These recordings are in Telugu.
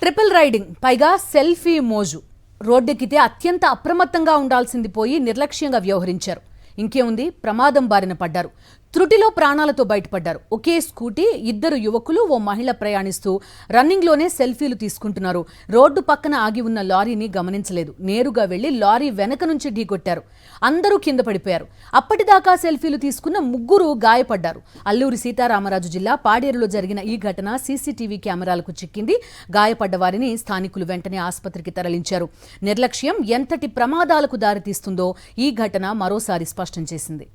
ట్రిపుల్ రైడింగ్ పైగా సెల్ఫీ మోజు రోడ్డెక్కితే అత్యంత అప్రమత్తంగా ఉండాల్సింది పోయి నిర్లక్ష్యంగా వ్యవహరించారు. ఇంకేముంది, ప్రమాదం బారిన పడ్డారు. త్రుటిలో ప్రాణాలతో బయటపడ్డారు. ఒకే స్కూటీ, ఇద్దరు యువకులు, ఓ మహిళ ప్రయాణిస్తూ రన్నింగ్లోనే సెల్ఫీలు తీసుకుంటున్నారు. రోడ్డు పక్కన ఆగి ఉన్న లారీని గమనించలేదు. నేరుగా వెళ్లి లారీ వెనక నుంచి ఢీకొట్టారు. అందరూ కింద పడిపోయారు. అప్పటిదాకా సెల్ఫీలు తీసుకున్న ముగ్గురు గాయపడ్డారు. అల్లూరి సీతారామరాజు జిల్లా పాడేరులో జరిగిన ఈ ఘటన సీసీటీవీ కెమెరాలకు చిక్కింది. గాయపడ్డ వారిని స్థానికులు వెంటనే ఆసుపత్రికి తరలించారు. నిర్లక్ష్యం ఎంతటి ప్రమాదాలకు దారితీస్తుందో ఈ ఘటన మరోసారి స్పష్టం చేసింది.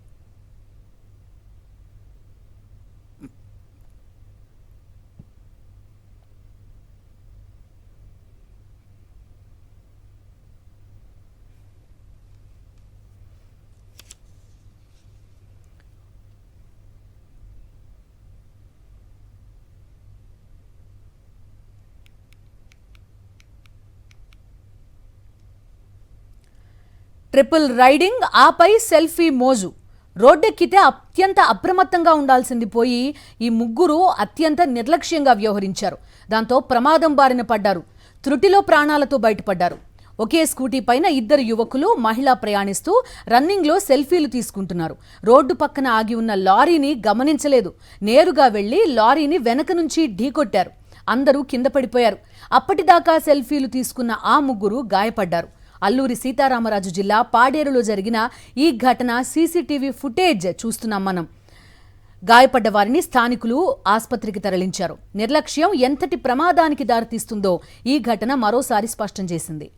ట్రిపుల్ రైడింగ్, ఆపై సెల్ఫీ మోజు. రోడ్డెక్కితే అత్యంత అప్రమత్తంగా ఉండాల్సింది పోయి ఈ ముగ్గురు అత్యంత నిర్లక్ష్యంగా వ్యవహరించారు. దాంతో ప్రమాదం బారిన పడ్డారు. త్రుటిలో ప్రాణాలతో బయటపడ్డారు. ఒకే స్కూటీ పైన ఇద్దరు యువకులు, మహిళ ప్రయాణిస్తూ రన్నింగ్లో సెల్ఫీలు తీసుకుంటున్నారు. రోడ్డు పక్కన ఆగి ఉన్న లారీని గమనించలేదు. నేరుగా వెళ్లి లారీని వెనక నుంచి ఢీకొట్టారు. అందరూ కింద పడిపోయారు. అప్పటిదాకా సెల్ఫీలు తీసుకున్న ఆ ముగ్గురు గాయపడ్డారు. అల్లూరి సీతారామరాజు జిల్లా పాడేరులో జరిగిన ఈ ఘటన సీసీటీవీ ఫుటేజ్ చూస్తున్నాం మనం. గాయపడ్డ వారిని స్థానికులు ఆసుపత్రికి తరలించారు. నిర్లక్ష్యం ఎంతటి ప్రమాదానికి దారితీస్తుందో ఈ ఘటన మరోసారి స్పష్టం చేసింది.